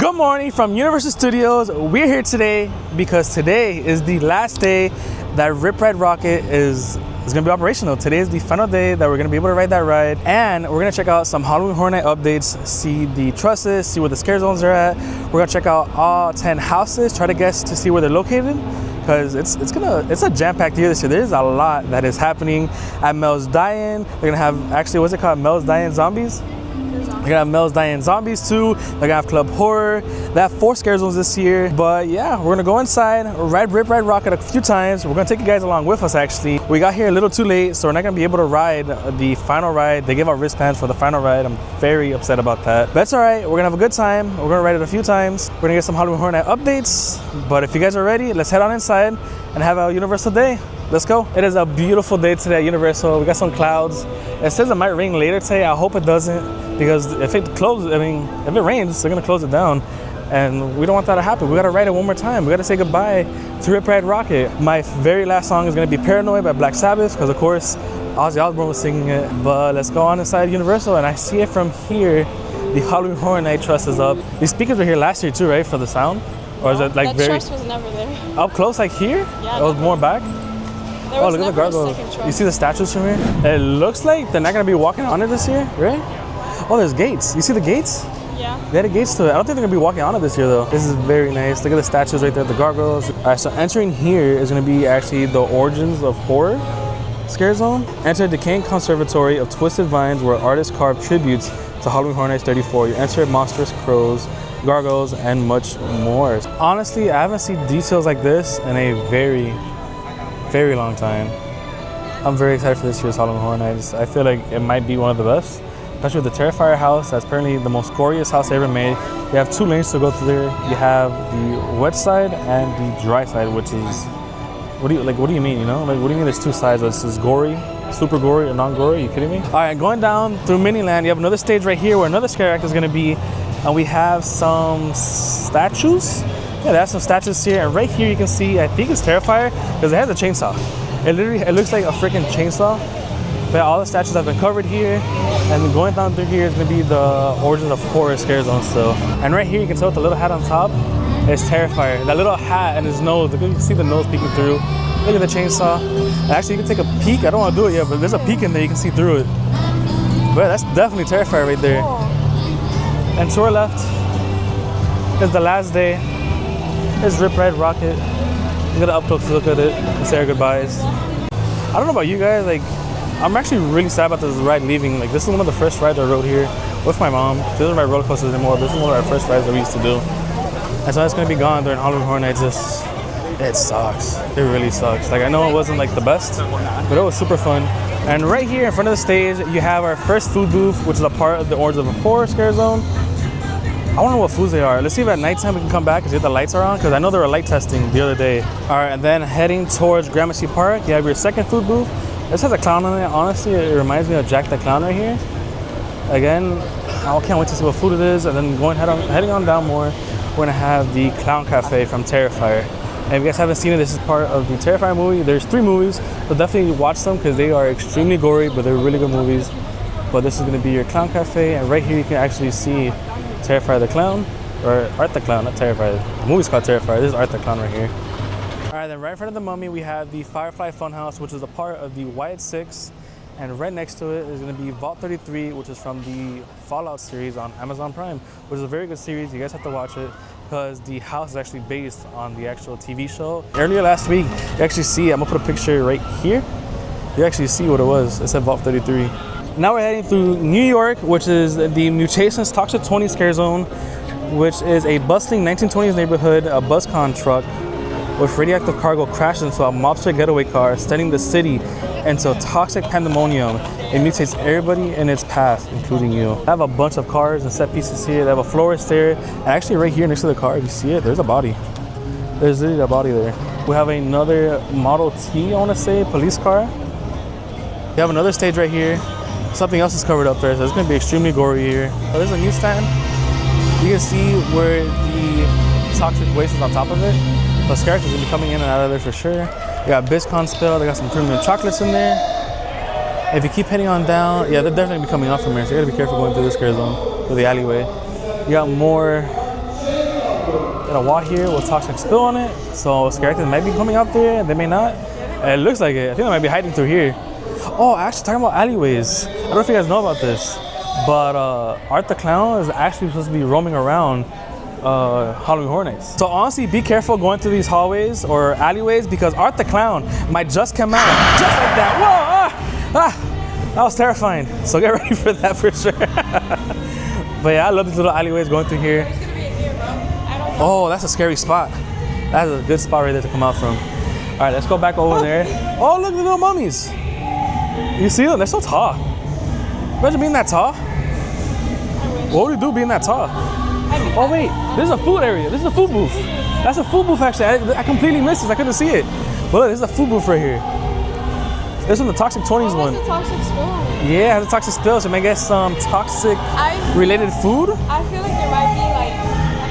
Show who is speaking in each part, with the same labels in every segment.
Speaker 1: Good morning from Universal Studios. We're here today because today is the last day that Rip Ride Rockit is going to be operational. Today is the final day that we're going to be able to ride that ride, and we're going to check out some Hollywood Horror Night updates, see the trusses, see where the scare zones are at. We're going to check out all 10 houses, try to guess to see where they're located, because it's a jam-packed year this year. There's a lot that is happening at Mel's Die-In. They're going to have, actually, what's it called? Mel's Die-In Zombies? They're gonna have Mel's Die-In Zombies too. They're gonna have Club Horror. They have 4 scare zones this year. But yeah, we're gonna go inside, ride Rip Ride Rockit a few times. We're gonna take you guys along with us actually. We got here a little too late, so we're not gonna be able to ride the final ride. They gave out wristbands for the final ride. I'm very upset about that. But that's all right, we're gonna have a good time. We're gonna ride it a few times. We're gonna get some Hollywood Horror Night updates. But if you guys are ready, let's head on inside and have a Universal day. Let's go. It is a beautiful day today at Universal. We got some clouds. It says it might rain later today. I hope it doesn't, because if it rains, they're gonna close it down. And we don't want that to happen. We gotta ride it one more time. We gotta say goodbye to Rip Ride Rockit. My very last song is gonna be Paranoid by Black Sabbath, because of course, Ozzy Osbourne was singing it. But let's go on inside Universal, and I see it from here. The Hollywood Horror Night truss is up. These speakers were here last year too, right, for the sound? Or is it like
Speaker 2: that truss was never there.
Speaker 1: Up close, like here?
Speaker 2: Yeah.
Speaker 1: It was more back?
Speaker 2: Oh,
Speaker 1: look at the gargoyles. You see the statues from here? It looks like they're not gonna be walking on it this year, right? Oh, there's gates. You see the gates?
Speaker 2: Yeah.
Speaker 1: They had gates to it. I don't think they're gonna be walking on it this year though. This is very nice. Look at the statues right there, the gargoyles. All right, so entering here is gonna be actually the Origins of Horror scare zone. Enter the Decaying Conservatory of Twisted Vines, where artists carve tributes to Halloween Horror Nights 34. You enter monstrous crows, gargoyles, and much more. Honestly, I haven't seen details like this in a very long time. I'm very excited for this year's Halloween Horror Nights. I feel like it might be one of the best, especially with the Terrifier house. That's apparently the most goriest house ever made. You have 2 lanes to go through there. You have the wet side and the dry side, which is, what do you mean, you know? Like, what do you mean there's 2 sides? This is gory, super gory, or non-gory? Are you kidding me? All right, going down through Miniland, you have another stage right here where another scare act is gonna be, and we have some statues. Yeah, they have some statues here, and right here you can see, I think it's Terrifier, because it has a chainsaw. It looks like a freaking chainsaw. But all the statues have been covered here, and then going down through here is gonna be the Origins of Horror scare zone still. And right here you can tell with the little hat on top, it's Terrifier. That little hat and his nose, you can see the nose peeking through. Look at the chainsaw. And actually you can take a peek, I don't wanna do it yet, but there's a peek in there, you can see through it. But that's definitely Terrifier right there. And to our left is the last day. It's Rip Ride Rockit. You gotta up close to look at it and say our goodbyes. I don't know about you guys, like, I'm actually really sad about this ride leaving. Like, this is one of the first rides I rode here with my mom. She doesn't ride roller coasters anymore. This is one of our first rides that we used to do. And so it's gonna be gone during Hollywood Horror Nights. It sucks. It really sucks. Like, I know it wasn't like the best, but it was super fun. And right here in front of the stage, you have our first food booth, which is a part of the Origins of Horror scare zone. I don't know what foods they are. Let's see if at nighttime we can come back and see if the lights are on, because I know they were light testing the other day. All right, and then heading towards Gramercy Park, you have your second food booth. This has a clown on it. Honestly, it reminds me of Jack the Clown right here. Again, I can't wait to see what food it is. And then heading on down more, we're gonna have the Clown Cafe from Terrifier. And if you guys haven't seen it, this is part of the Terrifier movie. There's 3 movies, so definitely watch them because they are extremely gory, but they're really good movies. But this is gonna be your Clown Cafe, and right here you can actually see Terrifier the Clown, or Art the Clown, not Terrifier. The movie's called Terrifier. This is Art the Clown right here. All right, then right in front of the Mummy, we have the Firefly Funhouse, which is a part of the Wyatt 6. And right next to it is gonna be Vault 33, which is from the Fallout series on Amazon Prime, which is a very good series. You guys have to watch it because the house is actually based on the actual TV show. Earlier last week, you actually see, I'm gonna put a picture right here. You actually see what it was. It said Vault 33. Now we're heading through New York, which is the Mutations Toxic 20 scare zone, which is a bustling 1920s neighborhood. A BuzzCon truck with radioactive cargo crashes into a mobster getaway car, sending the city into toxic pandemonium. It mutates everybody in its path, including you. I have a bunch of cars and set pieces here. They have a florist there, and actually right here next to the car, if you see it, there's a body. There's literally a body there. We have another Model T, I wanna say, police car. We have another stage right here. Something else is covered up there, so it's gonna be extremely gory here. Oh, there's a newsstand. You can see where the toxic waste is on top of it. So characters will be coming in and out of there for sure. You got BizCon spill, they got some premium chocolates in there. If you keep heading on down, yeah, they're definitely be coming off from here, so you gotta be careful going through this scare zone, through the alleyway. You got more Got a wall here with toxic spill on it. So skeletons might be coming out there, they may not. It looks like it. I think they might be hiding through here. Oh, actually talking about alleyways. I don't know if you guys know about this, but Art the Clown is actually supposed to be roaming around Halloween Horror Nights. So honestly, be careful going through these hallways or alleyways because Art the Clown might just come out just like that. Whoa! That was terrifying. So get ready for that for sure. But yeah, I love these little alleyways going through here. Oh, that's a scary spot. That's a good spot right there to come out from. All right, let's go back over there. Oh, look at the little mummies. You see them? They're so tall. Imagine being that tall. What would you do being that tall? Oh wait, this is a food area. This is a food booth. That's a food booth actually. I completely missed this. I couldn't see it. But look, this is a food booth right here. This is the Toxic 20s one.
Speaker 2: What's the toxic spill?
Speaker 1: Yeah, it has a toxic spill, so maybe get some toxic related food.
Speaker 2: I feel like there might be like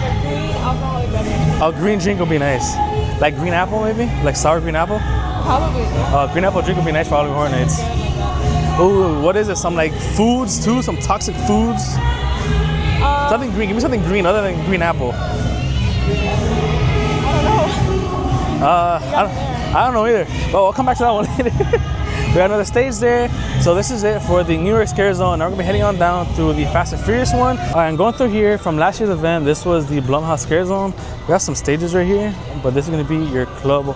Speaker 2: a green alcoholic beverage.
Speaker 1: A green drink would be nice. Like green apple maybe? Like sour green apple?
Speaker 2: Probably.
Speaker 1: Green apple drink would be nice for Halloween Horror Nights. Ooh, what is it? Some like foods too? Some toxic foods? Something green. Give me something green other than green apple. I don't know either. But we'll come back to that one later. We got another stage there. So this is it for the New York Scare Zone. Now we're gonna be heading on down through the Fast and Furious one. And going through here from last year's event, this was the Blumhouse Scare Zone. We got some stages right here, but this is gonna be your club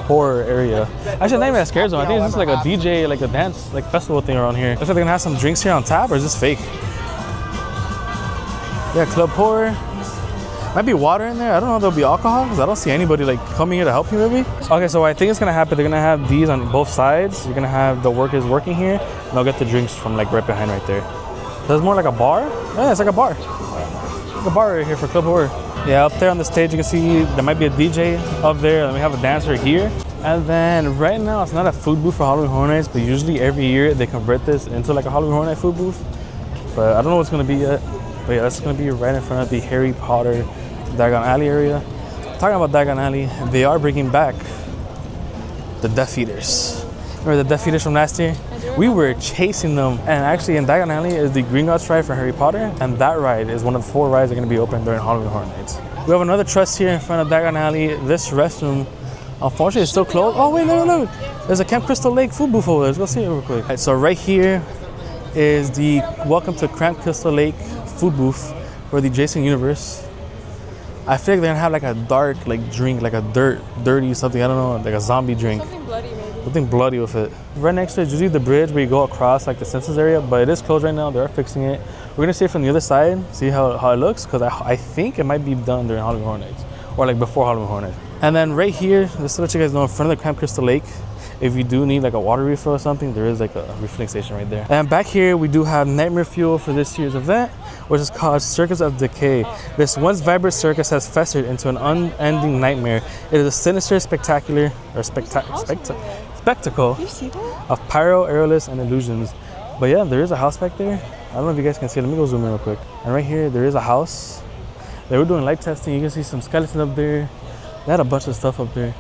Speaker 1: horror area. Actually, not even a Scare Zone. I think it's just like a DJ, like a dance, like festival thing around here. Looks like they're gonna have some drinks here on tap, or is this fake? Yeah, club horror. Might be water in there. I don't know if there'll be alcohol because I don't see anybody like coming here to help you maybe. Okay, so what I think is gonna happen, they're gonna have these on both sides. You're gonna have the workers working here and they'll get the drinks from like right behind right there. So it's more like a bar? Yeah, it's like a bar. Like a bar right here for club horror. Yeah, up there on the stage you can see there might be a DJ up there and we have a dancer here. And then right now it's not a food booth for Halloween Horror Nights, but usually every year they convert this into like a Halloween Horror Night food booth. But I don't know what's gonna be yet. But yeah, that's gonna be right in front of the Harry Potter Diagon Alley area. Talking about Diagon Alley, they are bringing back the Death Eaters. Remember the Death Eaters from last year? We were chasing them. And actually in Diagon Alley is the Green Gods ride for Harry Potter. And that ride is one of the 4 rides that are gonna be open during Halloween Horror Nights. We have another trust here in front of Diagon Alley. This restroom, unfortunately, is still closed. Oh wait, look. There's a Camp Crystal Lake food booth over there. Let's go see it real quick. Right, so right here is the Welcome to Camp Crystal Lake food booth for the Jason Universe. I feel like they're gonna have like a dark like drink, like a dirty something, I don't know, like a zombie drink.
Speaker 2: Something bloody maybe.
Speaker 1: Something bloody with it. Right next to it is usually the bridge where you go across like the census area, but it is closed right now, they are fixing it. We're gonna see it from the other side, see how it looks, because I think it might be done during Halloween Horror Nights, or like before Halloween Horror Nights. And then right here, just to let you guys know, in front of the Camp Crystal Lake, if you do need like a water refill or something, there is like a refilling station right there. And back here, we do have Nightmare Fuel for this year's event, which is called Circus of Decay. This once vibrant circus has festered into an unending nightmare. It is a sinister, spectacular, or spectacle
Speaker 2: You see that?
Speaker 1: of pyro, aerialists, and illusions. But yeah, there is a house back there. I don't know if you guys can see it. Let me go zoom in real quick. And right here, there is a house. They were doing light testing. You can see some skeletons up there. They had a bunch of stuff up there.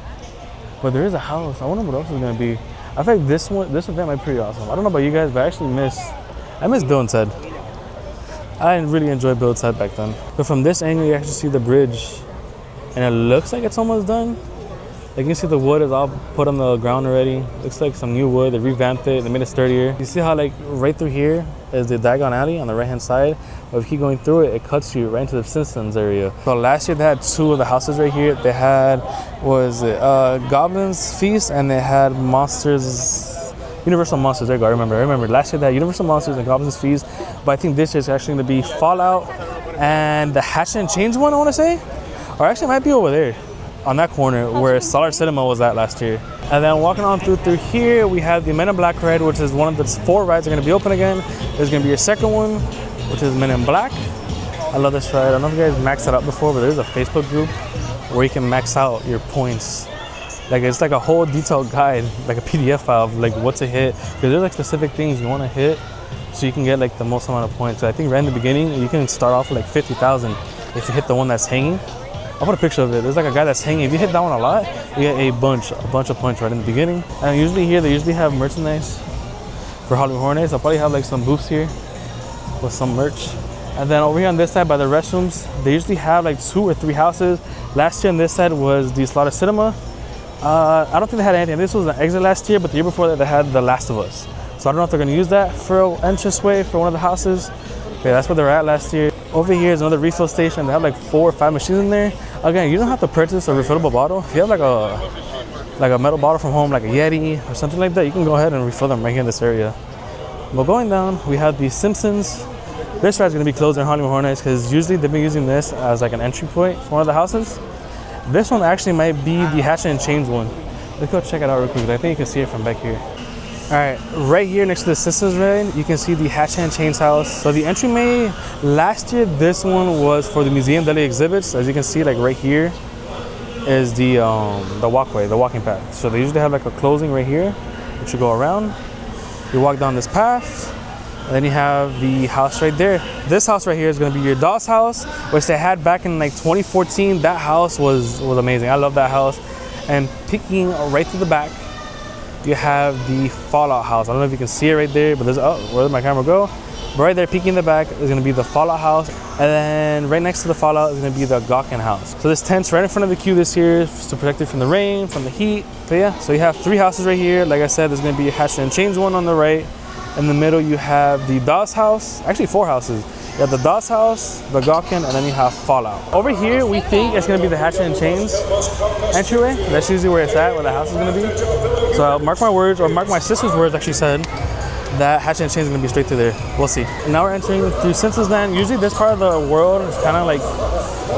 Speaker 1: But there is a house. I wonder what else is gonna be. I think this event might be pretty awesome. I don't know about you guys, but I actually I miss Bill and Ted. I really enjoyed Bill and Ted back then. But from this angle, you actually see the bridge, and it looks like it's almost done. Like you can see the wood is all put on the ground already. Looks like some new wood. They revamped it. They made it sturdier. You see how like right through here is the Diagon Alley on the right hand side. But if you keep going through it, it cuts you right into the Simpsons area. So last year they had 2 of the houses right here. They had Goblin's Feast, and they had Universal Monsters. There you go. I remember. Last year they had Universal Monsters and Goblin's Feast. But I think this year is actually going to be Fallout and the Hatchet and Change one, I want to say. Or actually it might be over there on that corner where Solar Cinema was at last year. And then walking on through here, we have the Men in Black ride, which is one of the 4 rides that are going to be open again. There's going to be a second one, which is Men in Black. I love this ride. I don't know if you guys maxed it out before, but there's a Facebook group where you can max out your points. Like it's like a whole detailed guide, like a PDF file of like what to hit. Because there's like specific things you want to hit so you can get like the most amount of points. So I think right in the beginning, you can start off with like 50,000 if you hit the one that's hanging. I'll put a picture of it. There's like a guy that's hanging. If you hit that one a lot, you get a bunch of points right in the beginning. And usually here, they usually have merchandise for Halloween Horror Nights. I'll probably have like some booths here with some merch. And then over here on this side by the restrooms, they usually have like 2 or 3 houses. Last year on this side was the Slaughter Cinema. I don't think they had anything. This was an exit last year, but the year before that they had The Last of Us. So I don't know if they're gonna use that for an entranceway for one of the houses. Okay, that's where they're at last year. Over here is another refill station. They have like 4 or 5 machines in there. Again, you don't have to purchase a refillable bottle. If you have like a metal bottle from home, like a Yeti or something like that, you can go ahead and refill them right here in this area. But going down, we have the Simpsons. This ride's gonna be closed in Hollywood Hornets because usually they've been using this as like an entry point for one of the houses. This one actually might be the Hatchet and Chains one. Let's go check it out real quick. I think you can see it from back here. All right, right here next to the Simpsons ride, you can see the Hatchet and Chains house. So the entry May last year, this one was for the museum daily exhibits. As you can see, like right here is the walkway, the walking path. So they usually have like a closing right here, which you go around. You walk down this path, and then you have the house right there. This house right here is gonna be your Doll's house, which they had back in like 2014. That house was amazing. I love that house. And peeking right to the back, you have the Fallout house. I don't know if you can see it right there, but there's, oh, where did my camera go? But right there, peeking in the back is gonna be the Fallout house. And then right next to the Fallout is gonna be the Gawkin house. So this tent's right in front of the queue this year to protect it from the rain, from the heat. But yeah, so you have 3 houses right here. Like I said, there's gonna be a Hatchet and Chains one on the right. In the middle, you have the Dawes house. Actually, 4 houses. You have the Dawes house, the Gawkin, and then you have Fallout. Over here, we think it's gonna be the Hatchet and Chains entryway. That's usually where it's at, where the house is gonna be. So mark my words, or mark my sister's words, actually said that Hatchet and Chains is gonna be straight through there. We'll see. And now we're entering through Simpsons Land. Usually this part of the world is kind of like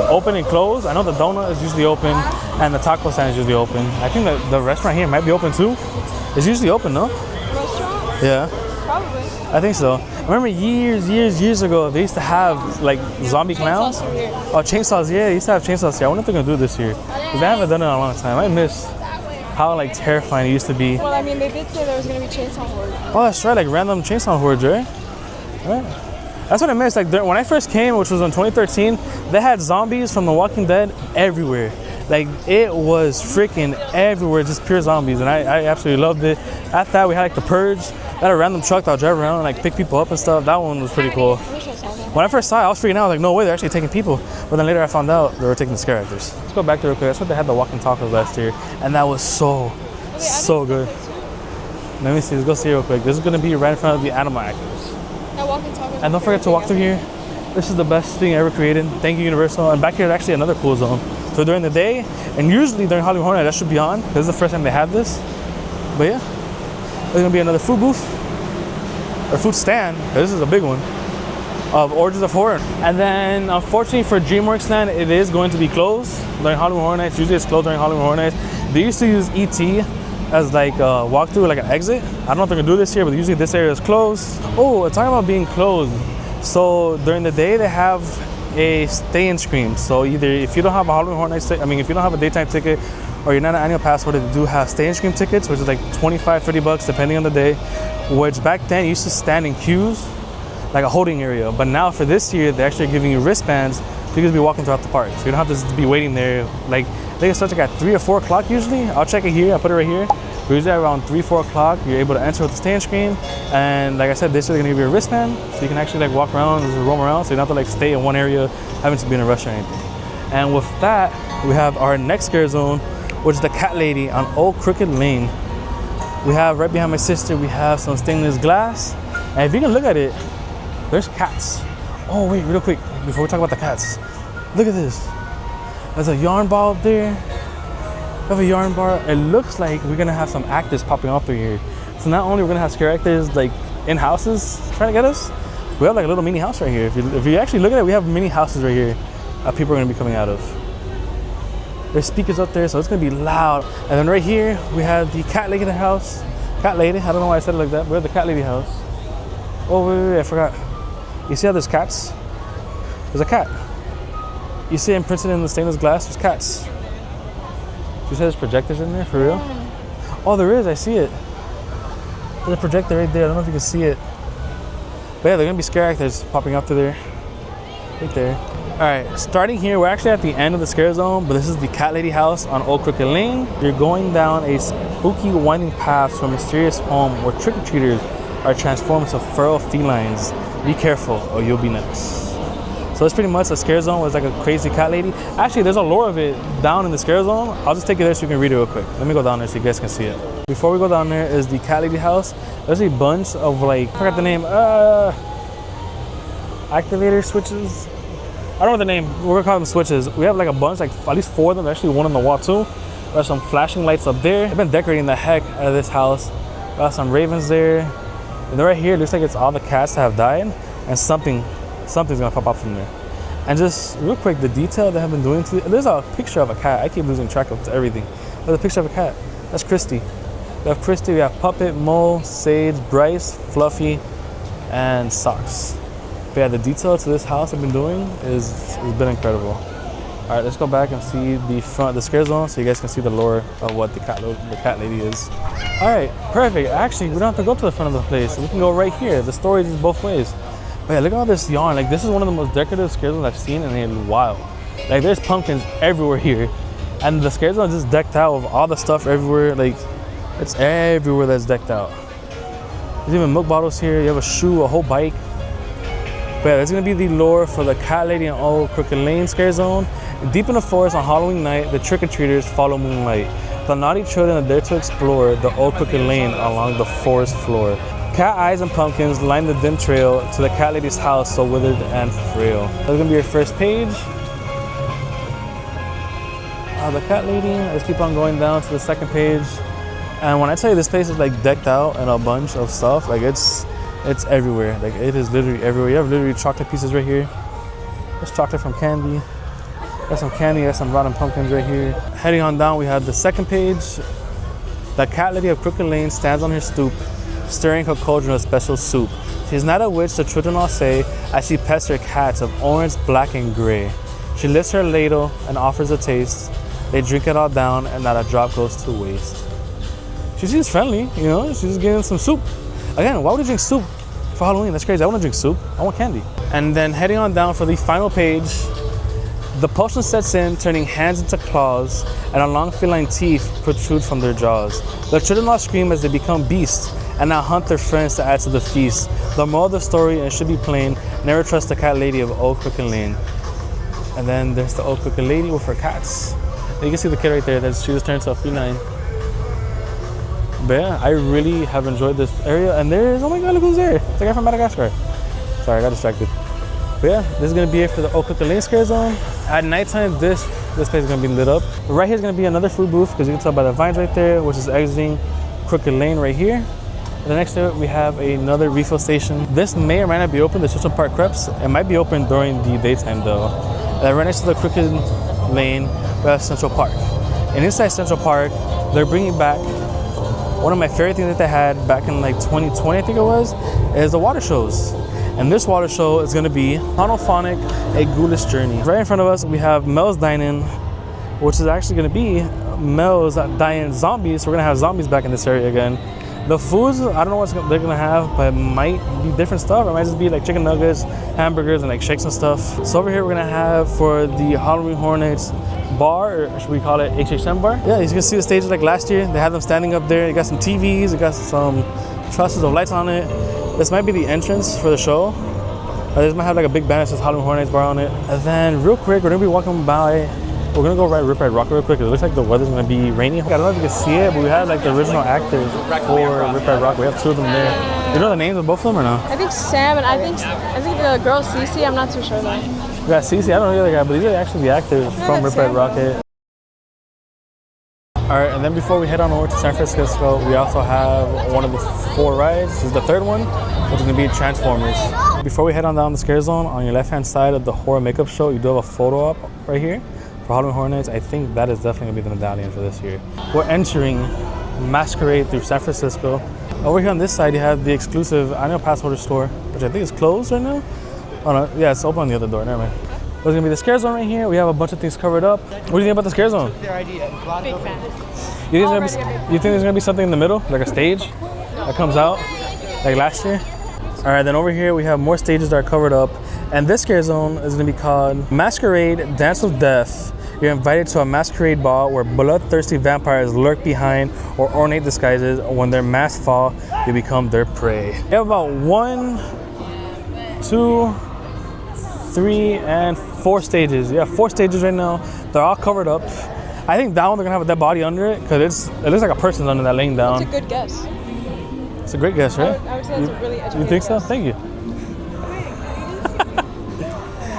Speaker 1: open and closed. I know the donut is usually open, and the taco stand is usually open. I think that the restaurant here might be open too. It's usually open, no?
Speaker 2: Restaurant?
Speaker 1: Yeah.
Speaker 2: Probably.
Speaker 1: I think so. I remember years ago, they used to have like zombie clowns. Oh, chainsaws, yeah, they used to have chainsaws here. I wonder if they're gonna do it this year. Because they haven't done it in a long time. I miss how like terrifying it used to be.
Speaker 2: Well, I mean, they did say there was going to be chainsaw hordes.
Speaker 1: Oh, that's right, like random chainsaw hordes, right? Right. That's what I missed. Like when I first came, which was in 2013, they had zombies from The Walking Dead everywhere. Like it was freaking everywhere, just pure zombies, and I absolutely loved it. After that, we had like the Purge. I had a random truck that would drive around and like pick people up and stuff. That one was pretty cool. When I first saw it, I was freaking out. Like, no way, they're actually taking people. But then later I found out they were taking the scare actors. Let's go back there real quick. That's what they had the walking tacos last year, and that was so good. Let me see. Let's go see it real quick. This is gonna be right in front of the animal actors. And don't forget to walk through here. This is the best thing ever created. Thank you, Universal. And back here is actually another cool zone. So during the day, and usually during Hollywood Hornet, that should be on. This is the first time they have this. But yeah, there's gonna be another food booth or food stand. This is a big one of Origins of Horror. And then unfortunately for DreamWorks Land, it is going to be closed during Hollywood Horror Nights. Usually it's closed during Hollywood Horror Nights. They used to use ET as like a walkthrough, like an exit. I don't know if they're gonna do this here, but usually this area is closed. Oh, talking about being closed. So during the day they have a stay-in screen. So either if you don't have a Halloween Horror Nights, if you don't have a daytime ticket or you're not an annual pass holder, they do have stay-in screen tickets, which is like 25, 30 bucks depending on the day. Which back then you used to stand in queues, like a holding area. But now for this year, they're actually giving you wristbands so you can be walking throughout the park. So you don't have to be waiting there. Like they start like at 3 or 4 o'clock usually. I'll check it here, I'll put it right here. But usually around 3, 4 o'clock, you're able to enter with the stand screen. And like I said, this is gonna give you a wristband, so you can actually like walk around and roam around, so you don't have to like stay in one area, having to be in a rush or anything. And with that, we have our next scare zone, which is the Cat Lady on Old Crooked Lane. We have right behind my sister, we have some stainless glass. And if you can look at it, there's cats. Oh wait, real quick, before we talk about the cats, look at this. There's a yarn bar up there. We have a yarn bar. It looks like we're gonna have some actors popping up through here. So not only we're gonna have scare actors like in houses trying to get us, we have like a little mini house right here. If you actually look at it, we have mini houses right here that people are gonna be coming out of. There's speakers up there, so it's gonna be loud. And then right here, we have the Cat Lady house. Cat Lady, I don't know why I said it like that, but we have the Cat Lady house. Oh, wait, I forgot. You see how there's cats? There's a cat. You see it imprinted in the stainless glass, there's cats. You said there's projectors in there, for real? Oh, there is, I see it. There's a projector right there, I don't know if you can see it. But yeah, they're gonna be scare actors popping up through there. Right there. All right, starting here, we're actually at the end of the scare zone, but this is the Cat Lady house on Old Crooked Lane. You're going down a spooky winding path to a mysterious home where trick-or-treaters are transformed into feral felines. Be careful or you'll be next. So it's pretty much a scare zone was like a crazy cat lady. Actually, there's a lore of it down in the scare zone. I'll just take you there so you can read it real quick. Let me go down there so you guys can see it. Before we go down there is the cat lady house. There's a bunch of like, I forgot the name, activator switches. I don't know the name. We're gonna call them switches. We have like a bunch, like at least 4 of them. There's actually one on the wall too. There's some flashing lights up there. I've been decorating the heck out of this house. Got some ravens there. And right here, looks like it's all the cats that have died, and something's gonna pop up from there. And just real quick, the detail they have been doing to there's a picture of a cat. I keep losing track of everything. There's a picture of a cat. That's Christy. We have Christy, we have Puppet, Mo, Sage, Bryce, Fluffy, and Socks. But yeah, the detail to this house I've been doing has been incredible. All right, let's go back and see the front, the scare zone, so you guys can see the lore of what the cat lady is. All right, perfect. Actually, we don't have to go to the front of the place. We can go right here. The storage is both ways. But yeah, look at all this yarn. Like, this is one of the most decorative scare zones I've seen in a while. Like, there's pumpkins everywhere here. And the scare zone is just decked out with all the stuff everywhere. Like, it's everywhere that's decked out. There's even milk bottles here. You have a shoe, a whole bike. But yeah, that's gonna be the lore for the Cat Lady and Old Crooked Lane scare zone. Deep in the forest on Halloween night, the trick-or-treaters follow moonlight. The naughty children are there to explore the Old Crooked Lane along the forest floor. Cat eyes and pumpkins line the dim trail to the Cat Lady's house, so withered and frail. That's gonna be your first page. The Cat Lady. Let's keep on going down to the second page. And when I tell you this place is like decked out and a bunch of stuff, like it's everywhere. Like, it is literally everywhere. You have literally chocolate pieces right here. There's chocolate from candy. Got some candy, got some rotten pumpkins right here. Heading on down, we have the second page. The Cat Lady of Crooked Lane stands on her stoop, stirring her cauldron of special soup. She's not a witch, the children all say, as she pets her cats of orange, black, and gray. She lifts her ladle and offers a taste. They drink it all down, and not a drop goes to waste. She seems friendly, you know, she's just getting some soup. Again, why would you drink soup for Halloween? That's crazy. I want to drink soup. I want candy. And then heading on down for the final page, the potion sets in, turning hands into claws, and a long feline teeth protrude from their jaws. The children all scream as they become beasts, and now hunt their friends to add to the feast. The moral of the story, and it should be plain, never trust the Cat Lady of Old Crooked Lane. And then there's the Old Crooked Lady with her cats. And you can see the kid right there that she just turned to a feline. But yeah, I really have enjoyed this area. And there's, oh my God, look who's there. It's the guy from Madagascar. Sorry, I got distracted. But yeah, this is gonna be it for the Old Crooked Lane scare zone. At nighttime, this place is gonna be lit up. Right here is gonna be another food booth, because you can tell by the vines right there, which is exiting Crooked Lane right here. And then next to it, we have another refill station. This may or might not be open, the Chilton Park Crepes. It might be open during the daytime though. And then right next to the Crooked Lane, we have Central Park. And inside Central Park, they're bringing back one of my favorite things that they had back in like 2020, I think it was, is the water shows. And this water show is gonna be Monophonic, A Ghoulish Journey. Right in front of us, we have Mel's Dine-In, which is actually gonna be Mel's Dine-In Zombies. So we're gonna have zombies back in this area again. The foods, I don't know what they're gonna have, but it might be different stuff. It might just be like chicken nuggets, hamburgers, and like shakes and stuff. So over here, we're gonna have for the Halloween Hornets bar, or should we call it HHM bar? Yeah, you can see the stage like last year. They had them standing up there. You got some TVs, you got some trusses of lights on it. This might be the entrance for the show. This might have like a big banner that says Hollywood Hornets bar on it. And then real quick, we're gonna be walking by. We're gonna go Rip Ride Rockit real quick. It looks like the weather's gonna be rainy. I don't know if you can see it, but we have like the original actors for Rip Ride Rockit. We have 2 of them there. You know the names of both of them or no?
Speaker 2: I think Sam and I think the girl Cece. I'm not too sure though.
Speaker 1: We got Cece. I don't know the other guy, but these are actually the actors from Rip Ride Rockit. All right, and then before we head on over to San Francisco, we also have one of the 4 rides. This is the 3rd one, which is gonna be Transformers. Before we head on down the scare zone, on your left-hand side of the horror makeup show, you do have a photo op right here for Halloween Hornets. I think that is definitely gonna be the medallion for this year. We're entering Masquerade through San Francisco. Over here on this side, you have the exclusive annual pass holder store, which I think is closed right now. Oh no, yeah, it's open on the other door, never mind. There's gonna be the scare zone right here. We have a bunch of things covered up. What do you think about the scare zone?
Speaker 2: Big fan.
Speaker 1: You think there's gonna be something in the middle, like a stage that comes out, like last year? All right, then over here we have more stages that are covered up. And this scare zone is gonna be called Masquerade Dance of Death. You're invited to a masquerade ball where bloodthirsty vampires lurk behind or ornate disguises. When their masks fall, you become their prey. We have about 1, 2, 3, and 4 stages. Yeah, 4 stages right now. They're all covered up. I think that one they're gonna have a dead body under it because it looks like a person's under that laying down.
Speaker 2: That's a good guess.
Speaker 1: It's a great guess, right?
Speaker 2: I would say that's a really educated
Speaker 1: You think so?
Speaker 2: guess.
Speaker 1: Thank you.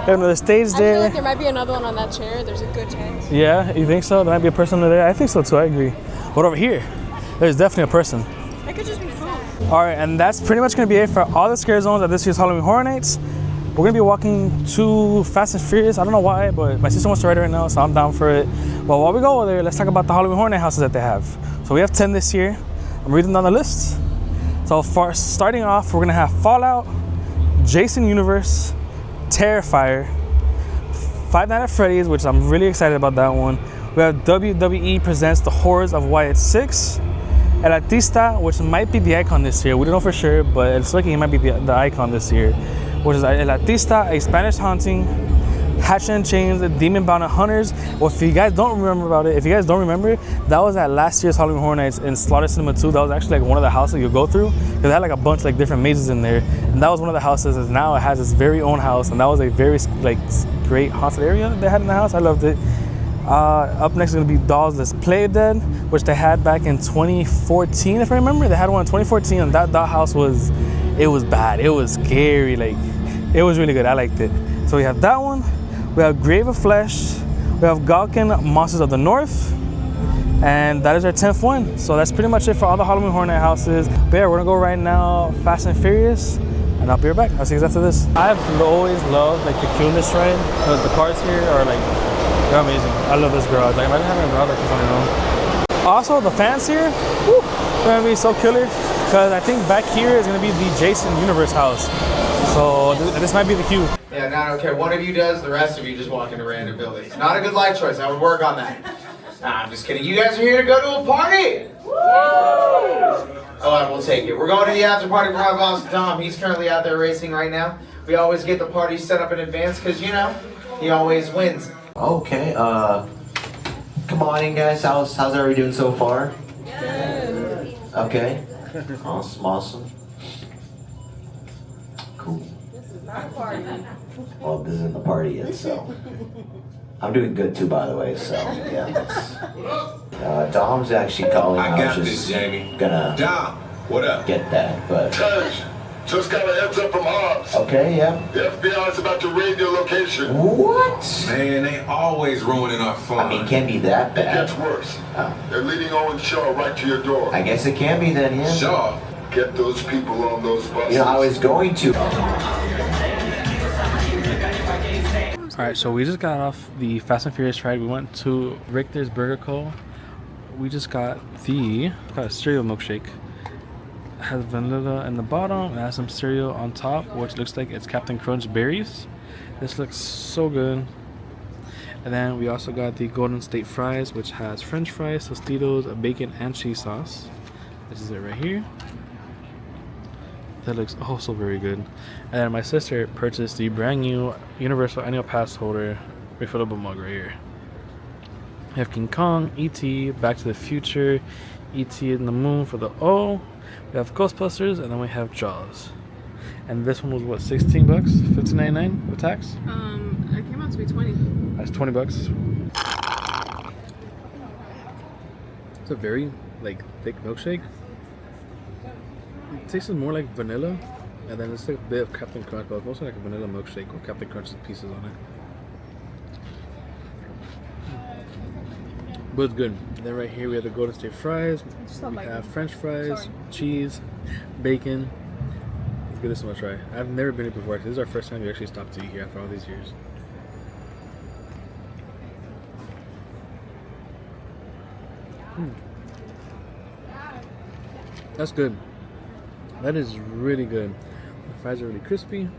Speaker 1: There's another stage
Speaker 2: I
Speaker 1: there.
Speaker 2: feel like there might be another one on that chair. There's a good chance.
Speaker 1: Yeah, you think so? There might be a person under there. I think so too. I agree. But over here, there's definitely a person.
Speaker 2: It could just be food.
Speaker 1: All right, and that's pretty much gonna be it for all the scare zones at this year's Halloween Horror Nights. We're gonna be walking to Fast and Furious. I don't know why, but my sister wants to ride it right now, so I'm down for it. But while we go over there, let's talk about the Halloween Horror Night houses that they have. So we have 10 this year. I'm reading down the list. So for starting off, we're gonna have Fallout, Jason Universe, Terrifier, Five Nights at Freddy's, which I'm really excited about that one. We have WWE Presents The Horrors of Wyatt 6, El Artista, which might be the icon this year. We don't know for sure, but it's looking he might be the icon this year, which is El Artista, A Spanish Haunting, Hatchet and Chains, Demon Bound Hunters. Well, if you guys don't remember that was at last year's Halloween Horror Nights in Slaughter Cinema 2. That was actually like one of the houses you go through because it had like a bunch of like different mazes in there, and that was one of the houses. And now it has its very own house, and that was a very like great haunted area that they had in the house. I loved it. Up next is gonna be Dolls Let's Play Dead, which they had back in 2014, if I remember. They had one in 2014, and that doll house was bad. It was scary. Like it was really good. I liked it. So we have that one. We have Grave of Flesh. We have Galkin Monsters of the North. And that is our 10th one. So that's pretty much it for all the Halloween Horror Night houses. But yeah, we're gonna go right now Fast and Furious. And I'll be right back. I'll see you guys after this. I've always loved like the cuteness ride because the cars here are like, they're amazing. I love this garage. Like imagine having a garage like this on your own. Also, the fans here, whew, they're gonna be so killer because I think back here is gonna be the Jason Universe house. So this might be the cue.
Speaker 3: Yeah, no, okay, one of you does, the rest of you just walk into random buildings. Not a good life choice, I would work on that. Nah, I'm just kidding. You guys are here to go to a party! Woo! Alright, we'll take it. We're going to the after party for my boss, Tom. He's currently out there racing right now. We always get the party set up in advance because, you know, he always wins.
Speaker 4: Okay, come on in guys, how's everybody doing so far?
Speaker 2: Good.
Speaker 4: Okay, awesome. Cool.
Speaker 2: This is not a party.
Speaker 4: Well, this isn't the party yet, so. I'm doing good too, by the way, so, yeah, that's. Dom's actually calling,
Speaker 5: I got
Speaker 4: was
Speaker 5: this,
Speaker 4: just
Speaker 5: Jamie.
Speaker 4: gonna
Speaker 5: Dom, what up?
Speaker 4: get that, but.
Speaker 6: Judge, just got a heads up from Hobbs.
Speaker 4: Okay, yeah.
Speaker 6: The FBI is about to raid your location.
Speaker 4: What?
Speaker 5: Man, they always ruining our fun.
Speaker 4: I mean, it can't be that
Speaker 6: It
Speaker 4: bad.
Speaker 6: gets worse.
Speaker 4: Oh.
Speaker 6: They're leading Owen Shaw right to your door.
Speaker 4: I guess it can be then, yeah.
Speaker 5: Shaw.
Speaker 6: Get those people on those buses.
Speaker 4: You know, I was going to.
Speaker 1: All right, so we just got off the Fast and Furious ride. We went to Richter's Burger Co. We just got a cereal milkshake. It has vanilla in the bottom. It has some cereal on top, which looks like it's Captain Crunch berries. This looks so good. And then we also got the Golden State fries, which has French fries, Tostitos, bacon, and cheese sauce. This is it right here. That looks also very good. And then my sister purchased the brand new Universal Annual Pass holder refillable mug right here. We have King Kong, E.T., Back to the Future, E.T. in the Moon for the O. We have Ghostbusters, and then we have Jaws. And this one was what, 16 bucks? $15.99 with tax?
Speaker 2: It came out to be 20.
Speaker 1: That's 20 bucks. It's a very like thick milkshake. It tastes more like vanilla, and then it's like a bit of Captain Crunch, but it's mostly like a vanilla milkshake with Captain Crunch pieces on it. But it's good. And then right here we have the Golden State fries. We have French fries, cheese, bacon. Let's give this one a try. I've never been here before. This is our first time we actually stopped to eat here after all these years. That's good. That is really good. The fries are really crispy.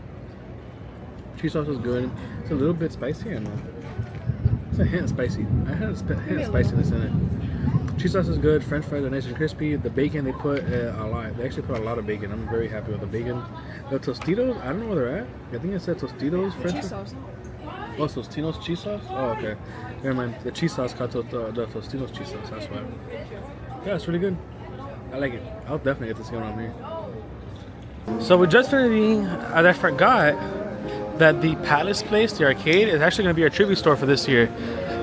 Speaker 1: Cheese sauce is good. It's a little bit spicy, I know. It's a hint spicy. I had a hint of spiciness in it. Cheese sauce is good. French fries are nice and crispy. The bacon, they put a lot. They actually put a lot of bacon. I'm very happy with the bacon. The Tostitos, I don't know where they're at. I think it said Tostitos French
Speaker 2: Cheese
Speaker 1: fries.
Speaker 2: sauce.
Speaker 1: Oh, Tostitos cheese sauce? Oh, okay. Never mind. The cheese sauce called the Tostitos cheese sauce. That's why. Yeah, it's really good. I like it. I'll definitely get this going on here. So we just finished eating, and I forgot that the Palace place, the arcade, is actually going to be our tribute store for this year.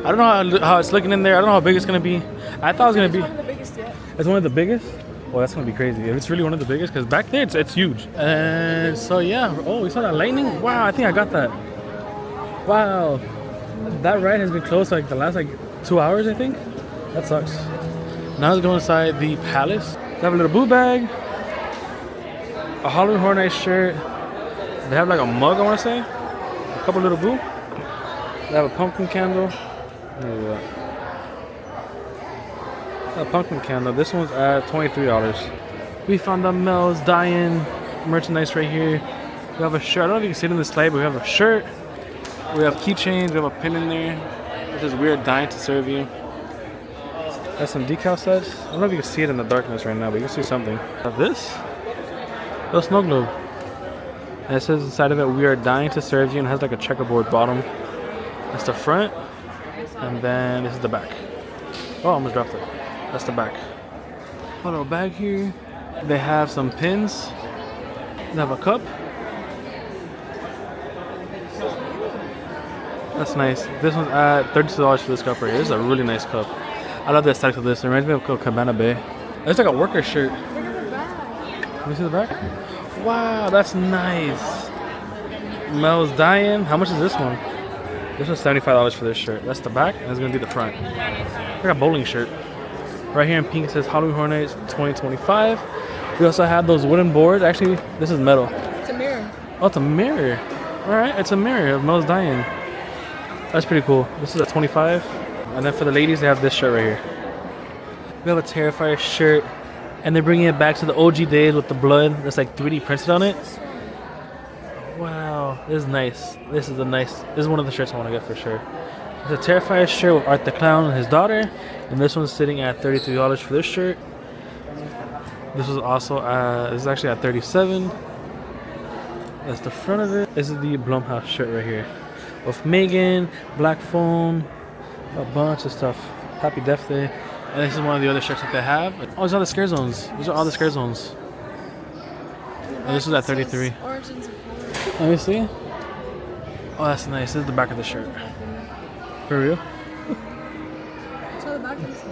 Speaker 1: I don't know how it's looking in there. I don't know how big it's going to be. I thought it was going to be...
Speaker 2: It's one of the biggest yet.
Speaker 1: It's one of the biggest? Well, that's going to be crazy. If it's really one of the biggest, because back there, it's huge. And so, yeah. Oh, we saw that lightning? Wow, I think I got that. Wow. That ride has been closed like the last 2 hours, I think. That sucks. Now let's go inside the Palace. They have a little boot bag. A Hollywood Horror Nights shirt. They have like a mug, I want to say. A couple little boo. They have a pumpkin candle. A pumpkin candle. This one's at $23. We found the Mel's Dying merchandise right here. We have a shirt. I don't know if you can see it in the slide, but we have a shirt. We have keychains. We have a pin in there. This is We're Dying to Serve You. That's some decal sets. I don't know if you can see it in the darkness right now, but you can see something. Have this. Little snow globe. And it says inside of it, we are dying to serve you, and it has like a checkerboard bottom. That's the front, and then this is the back. Oh, I almost dropped it. That's the back. A little bag here. They have some pins. They have a cup. That's nice. This one's at $32 for this cup right here. This is a really nice cup. I love the aesthetic of this. It reminds me of Cabana Bay. It's like a worker shirt.
Speaker 2: Look at the back.
Speaker 1: Let me see the back. Wow, that's nice. Mel's Dying. How much is this one? This was $75 for this shirt. That's the back, and it's gonna be the front. It's like a bowling shirt. Right here in pink it says Hollywood Horror Nights 2025. We also have those wooden boards. Actually, this is metal.
Speaker 2: It's a mirror.
Speaker 1: Oh, it's a mirror. All right, it's a mirror of Mel's Dying. That's pretty cool. This is a 25. And then for the ladies, they have this shirt right here. We have a Terrifier shirt. And they're bringing it back to the OG days with the blood that's like 3D printed on it. Wow, this is nice. This is one of the shirts I want to get for sure. It's a Terrifier shirt with Art the Clown and his daughter. And this one's sitting at $33 for this shirt. This is also, this is actually at $37. That's the front of it. This is the Blumhouse shirt right here. With Megan, Black Phone, a bunch of stuff. Happy Death Day. And this is one of the other shirts that they have. Oh, these are all the scare zones. These are all the scare zones. And this is at 33.
Speaker 2: Origins of Horror.
Speaker 1: Let me see. Oh, that's nice. This is the back of the shirt. For real?
Speaker 2: So the back is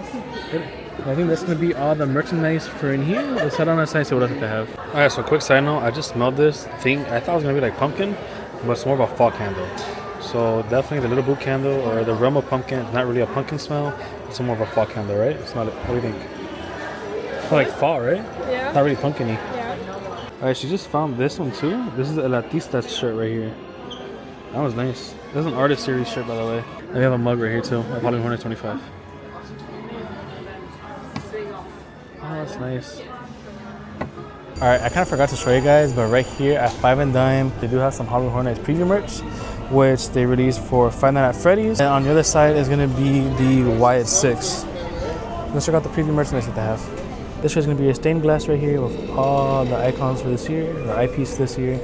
Speaker 1: I think that's gonna be all the merchandise for in here. Let's head on outside and see what else they have. Alright, so quick side note, I just smelled this thing. I thought it was gonna be like pumpkin, but it's more of a fall candle. So definitely the little boot candle or the realm of pumpkin. It's not really a pumpkin smell. It's more of a fall candle, right? It's not. What do you think? It's like fall, right?
Speaker 2: Yeah.
Speaker 1: Not really pumpkin-y.
Speaker 2: Yeah.
Speaker 1: Alright, she just found this one too. This is a Latista shirt right here. That was nice. This is an artist series shirt, by the way. And we have a mug right here too. Of Hollywood Horror Nights 25. Oh, that's nice. Alright, I kind of forgot to show you guys, but right here at 5 and Dime, they do have some Hollywood Horror Nights preview merch, which they released for Five Nights at Freddy's. And on the other side is going to be the Wyatt 6. Let's check out the preview merchandise that they have. This shirt is going to be a stained glass right here with all the icons for this year, or eyepiece this year.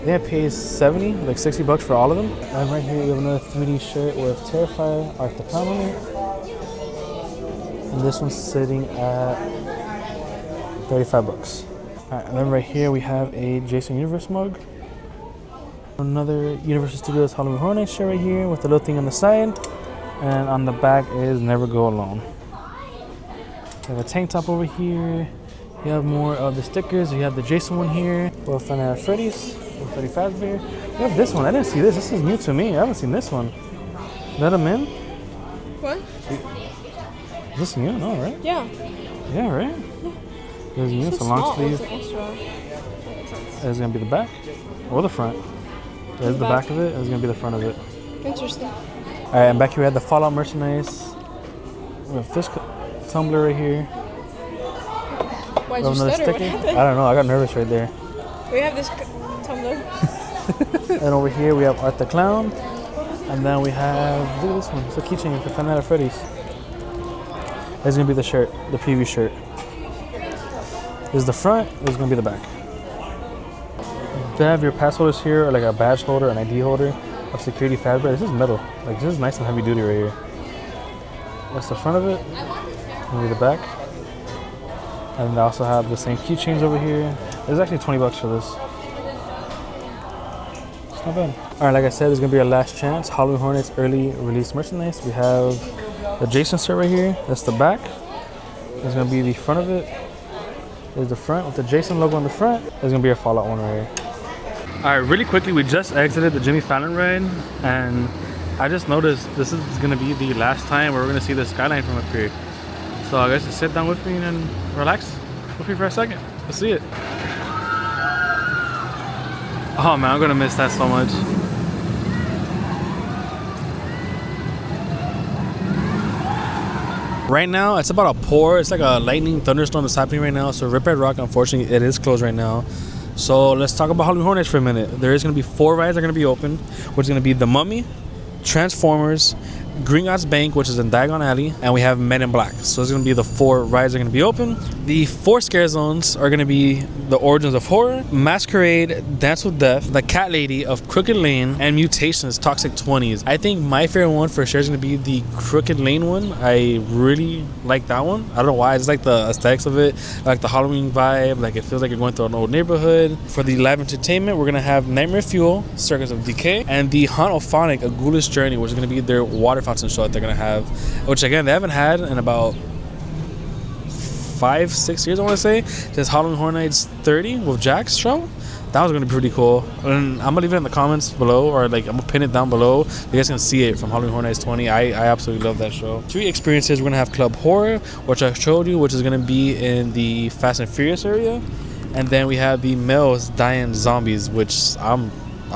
Speaker 1: They have paid $70, like $60 for all of them. And right here we have another 3D shirt with Terrifier, Art the Clown on it. And this one's sitting at $35. Alright, and then right here we have a Jason Universe mug. Another Universal Studios Hollywood Horror Nights shirt right here with a little thing on the side. And on the back is Never Go Alone. We have a tank top over here. You have more of the stickers. You have the Jason one here. With Five Nights at Freddy's. With Freddy Fazbear. We have this one. I didn't see this. This is new to me. I haven't seen this one. Let him in?
Speaker 2: What?
Speaker 1: Is this new? No, right?
Speaker 2: Yeah.
Speaker 1: Yeah, right? There's new. It's a long sleeve. There's gonna be the back or the front. There's the back of it. There's gonna be the front of it.
Speaker 2: Interesting.
Speaker 1: All right, and back here we have the Fallout merchandise. We have this tumbler right here.
Speaker 2: Why'd
Speaker 1: We
Speaker 2: you
Speaker 1: have another
Speaker 2: stutter? What
Speaker 1: sticker.
Speaker 2: happened?
Speaker 1: I don't know. I got nervous right there.
Speaker 2: We have this tumbler.
Speaker 1: And over here we have Art the Clown, and then we have look at this one. It's a keychain for Five Nights at Freddy's. There's gonna be the shirt, the preview shirt. This is the front. This is gonna be the back. They have your pass holders here, or like a badge holder, an ID holder of security fabric. This is metal. Like this is nice and heavy duty right here. That's the front of it. Gonna be the back. And they also have the same keychains over here. There's actually $20 for this. It's Not bad. All right, like I said, there's gonna be our last chance. Halloween Hornets early release merchandise. We have the Jason shirt right here. That's the back. There's gonna be the front of it. There's the front with the Jason logo on the front. There's gonna be a Fallout one right here. All right, really quickly, we just exited the Jimmy Fallon ride, and I just noticed this is gonna be the last time we're gonna see the skyline from up here. So I guess just sit down with me and relax with me for a second. Let's see it. Oh man, I'm gonna miss that so much. Right now, it's about to pour. It's like a lightning thunderstorm that's happening right now. So Rip Ride Rock, unfortunately, it is closed right now. So let's talk about Halloween Hornets for a minute. There is going to be 4 rides that are going to be open, which is going to be The Mummy, Transformers, Green God's Bank, which is in Diagon Alley, and we have Men in Black. So it's going to be the 4 rides that are going to be open. The 4 scare zones are going to be the Origins of Horror, Masquerade, Dance with Death, The Cat Lady of Crooked Lane, and Mutations, Toxic 20s. I think my favorite one for sure is going to be the Crooked Lane one. I really like that one. I don't know why. I just like the aesthetics of it. I like the Halloween vibe. Like, it feels like you're going through an old neighborhood. For the live entertainment, we're going to have Nightmare Fuel, Circus of Decay, and the Haunt-O-Phonic, A Ghoulish Journey, which is going to be their water fountain show that they're going to have, which again, they haven't had in about 5-6 years, I want to say, since Halloween Horror Nights 30 with Jack's show. That was going to be pretty cool. And I'm going to leave it in the comments below, or like I'm going to pin it down below. You guys can see it from Halloween Horror Nights 20. I absolutely love that show. 3 experiences. We're going to have Club Horror, which I showed you, which is going to be in the Fast and Furious area. And then we have the Mel's Dying Zombies, which I'm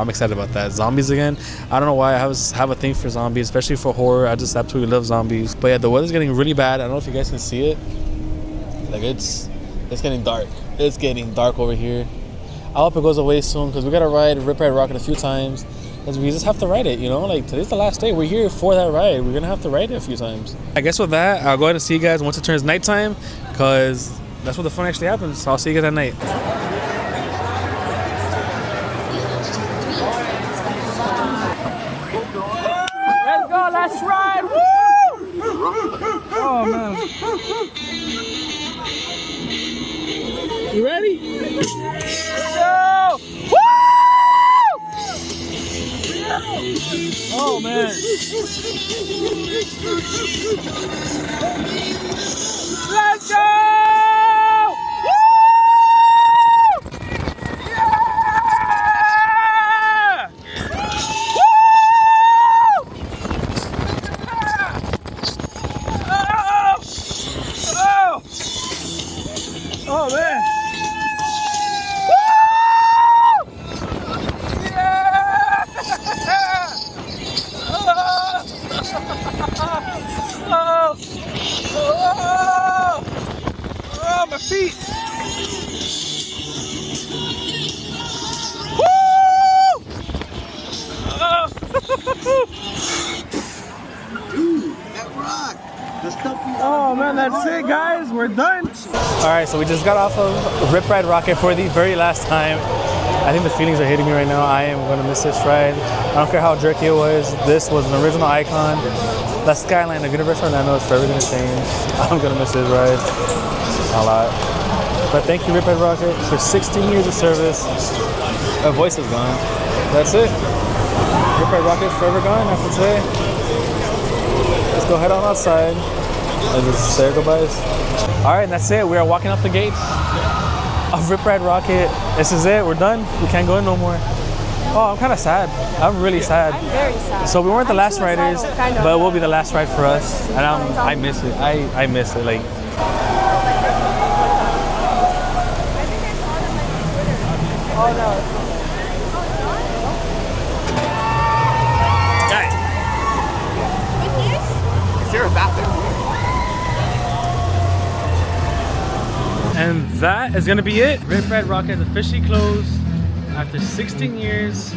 Speaker 1: excited about that. Zombies again. I don't know why I have a thing for zombies, especially for horror. I just absolutely love zombies. But yeah, the weather's getting really bad. I don't know if you guys can see it. Like, it's getting dark. It's getting dark over here. I hope it goes away soon, because we got to ride Rip Ride Rockit a few times. Because we just have to ride it, you know? Like, today's the last day. We're here for that ride. We're going to have to ride it a few times. I guess with that, I'll go ahead and see you guys once it turns nighttime, because that's where the fun actually happens. So I'll see you guys at night. Let's go, let's ride! Woo! Oh man. You ready? Let's go! Woo! Oh man. Let's go! Oh man! Woo! Yeah! Oh, my feet! Woo! Oh man, that's it, guys. We're done. All right, so we just got off of Rip Ride Rockit for the very last time. I think the feelings are hitting me right now. I am gonna miss this ride. I don't care how jerky it was. This was an original icon. That skyline of Universal Orlando is forever gonna change. I'm gonna miss this ride a lot. But thank you, Rip Ride Rockit, for 16 years of service. My voice is gone. That's it. Rip Ride Rockit forever gone after today. Let's go head on outside and just say our goodbyes. All right, that's it. We are walking up the gates of Rip Ride Rockit. This is it. We're done. We can't go in no more. Oh, I'm kind of sad. I'm really sad.
Speaker 2: I'm very sad.
Speaker 1: So we weren't the last
Speaker 2: suicidal,
Speaker 1: riders,
Speaker 2: kind of.
Speaker 1: but it will be the last ride for us. And I miss it. I miss it. Like.
Speaker 2: Oh no.
Speaker 3: Guys, is there a bathroom?
Speaker 1: And that is gonna be it. Rip Ride Rockit is officially closed after 16 years.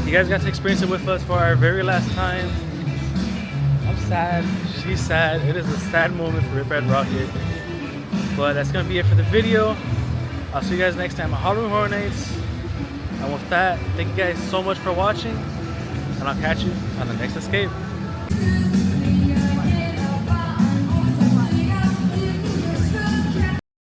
Speaker 1: You guys got to experience it with us for our very last time. I'm sad. She's sad. It is a sad moment for Rip Ride Rockit. But that's gonna be it for the video. I'll see you guys next time at Hollywood Horror Nights. And with that, thank you guys so much for watching. And I'll catch you on the next escape.